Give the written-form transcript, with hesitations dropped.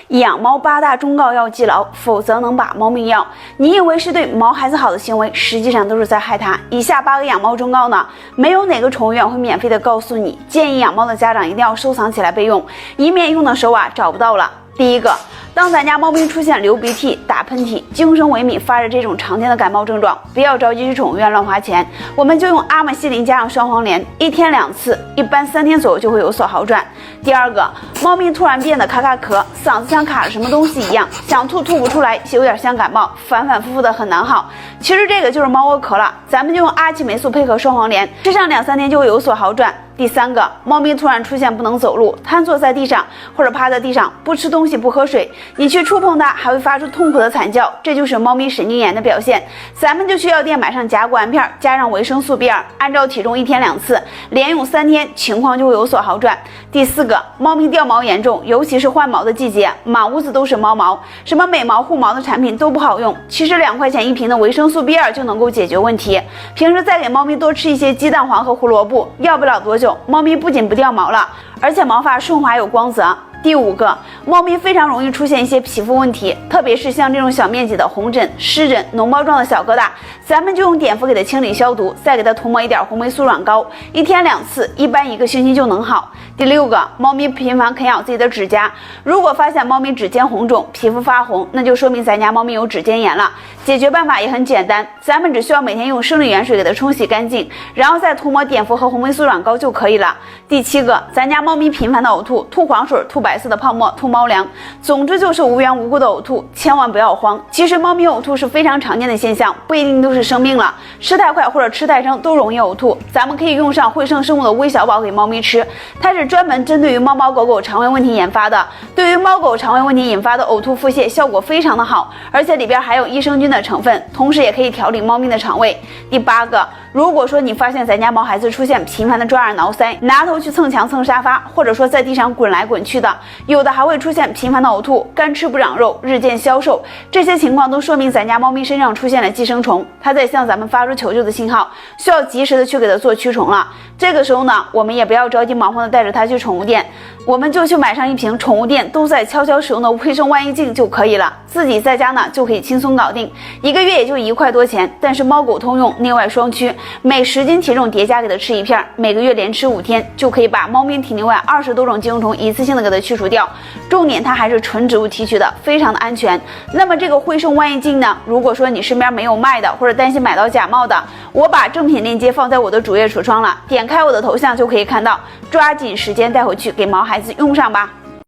养猫8大忠告要记牢，否则能把猫命要。你以为是对毛孩子好的行为，实际上都是在害它。以下8个养猫忠告呢，没有哪个宠物院会免费的告诉你。建议养猫的家长一定要收藏起来备用，以免用的时候找不到了。第一个，当咱家猫咪出现流鼻涕、打喷嚏、惊声萎靡、发热这种常见的感冒症状，不要着急去宠物院乱花钱，我们就用阿莫西林加上双黄连，1天2次，一般3天左右就会有所好转。第二个，猫咪突然变得咔咔咳，嗓子像卡了什么东西一样，想吐吐不出来，有点像感冒，反反复复的很难好。其实这个就是猫窝咳了，咱们就用阿奇霉素配合双黄连，吃上2-3天就会有所好转。第三个，猫咪突然出现不能走路，瘫坐在地上或者趴在地上，不吃东西不喝水，你去触碰它还会发出痛苦的惨叫，这就是猫咪神经炎的表现。咱们就去药店买上甲钴胺片，加上维生素 B2，按照体重1天2次，连用3天，情况就会有所好转。第四个，猫咪掉毛严重，尤其是换毛的季节，满屋子都是猫毛，什么美毛护毛的产品都不好用，其实2块钱1瓶的维生素 B2就能够解决问题。平时再给猫咪多吃一些鸡蛋黄和胡萝卜，要不了多久，猫咪不仅不掉毛了，而且毛发顺滑有光泽。第五个，猫咪非常容易出现一些皮肤问题，特别是像这种小面积的红疹、湿疹、脓包状的小疙瘩，咱们就用碘伏给它清理消毒，再给它涂抹一点红霉素软膏，1天2次，一般1个星期就能好。第六个，猫咪频繁啃咬自己的指甲，如果发现猫咪指尖红肿、皮肤发红，那就说明咱家猫咪有指尖炎了。解决办法也很简单，咱们只需要每天用生理盐水给它冲洗干净，然后再涂抹碘伏和红霉素软膏就可以了。第七个，咱家猫咪频繁的呕吐，吐黄水、吐白色的泡沫、吐猫粮，总之就是无缘无故的呕吐，千万不要慌。其实猫咪呕吐是非常常见的现象，不一定都是生病了，吃太快或者吃太生都容易呕吐。咱们可以用上汇胜生物的微小宝给猫咪吃，它是专门针对于猫猫狗狗肠胃问题研发的，对于猫狗肠胃问题引发的呕吐腹泻效果非常的好，而且里边还有益生菌的成分，同时也可以调理猫咪的肠胃。第八个，如果说你发现咱家毛孩子出现频繁的抓耳挠腮，拿头去蹭墙蹭沙发，或者说在地上滚来滚去的，有的还会出现频繁的呕吐，干吃不长肉，日渐消瘦，这些情况都说明咱家猫咪身上出现了寄生虫，它在向咱们发出求救的信号，需要及时的去给它做驱虫了。这个时候呢，我们也不要着急忙慌的带着它去宠物店，我们就去买上一瓶宠物店都在悄悄使用的汇胜万益净就可以了，自己在家呢就可以轻松搞定，1个月也就1块多钱，但是猫狗通用，内外双驱，每10斤体重叠加给它吃1片，每个月连吃5天，就可以把猫咪体内外20多种寄生虫一次性的给它去除掉。重点它还是纯植物提取的，非常的安全。那么这个汇胜万益净呢，如果说你身边没有卖的，或者担心买到假冒的，我把正品链接放在我的主页橱窗了，点开我的头像就可以看到，抓紧时间带回去给毛孩子用上吧。